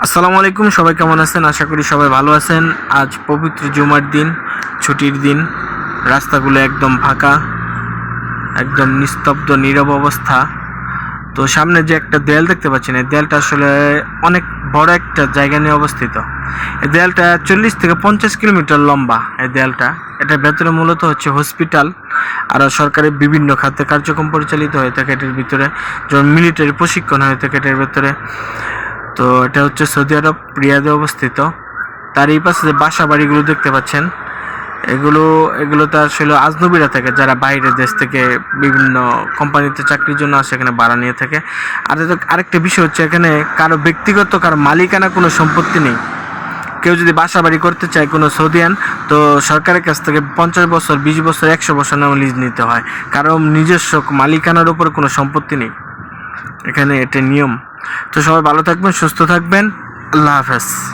আসসালামু আলাইকুম, সবাই কেমন আছেন? আশা করি সবাই ভালো আছেন। আজ পবিত্র জুমার দিন, ছুটির দিন। রাস্তাগুলো একদম ফাঁকা, একদম নিস্তব্ধ নীরব অবস্থা। তো সামনে যে একটা দেয়াল দেখতে পাচ্ছেন, এই দেয়ালটা আসলে অনেক বড় একটা জায়গা নিয়ে অবস্থিত। এই দেয়ালটা 40 থেকে 50 কিলোমিটার লম্বা। এই দেয়ালটা, এটার ভেতরে মূলত হচ্ছে হসপিটাল আর সরকারি বিভিন্ন খাতে কার্যক্রম পরিচালিত হয়ে থাকে। এটার ভিতরে যেমন মিলিটারি প্রশিক্ষণ হয়ে থাকে এটার ভেতরে। তো এটা হচ্ছে সৌদি আরব রিয়াদে অবস্থিত। তার এই পাশে যে বাসা বাড়িগুলো দেখতে পাচ্ছেন, এগুলোতে আসলে আজনবীরা থাকে, যারা বাইরের দেশ থেকে বিভিন্ন কোম্পানিতে চাকরির জন্য আসে, এখানে ভাড়া নিয়ে থাকে। আর আরেকটা বিষয় হচ্ছে, এখানে কারো ব্যক্তিগত কারো মালিকানা কোনো সম্পত্তি নেই। কেউ যদি বাসা বাড়ি করতে চায় কোনো সৌদিয়ান, তো সরকারের কাছ থেকে 50 বছর, 20 বছর, 100 বছর নামে লিজ নিতে হয়। কারণ নিজস্ব মালিকানার উপর কোনো সম্পত্তি নেই এখানে, এটা নিয়ম। তো সবাই ভালো থাকবেন, সুস্থ থাকবেন। আল্লাহ হাফেজ।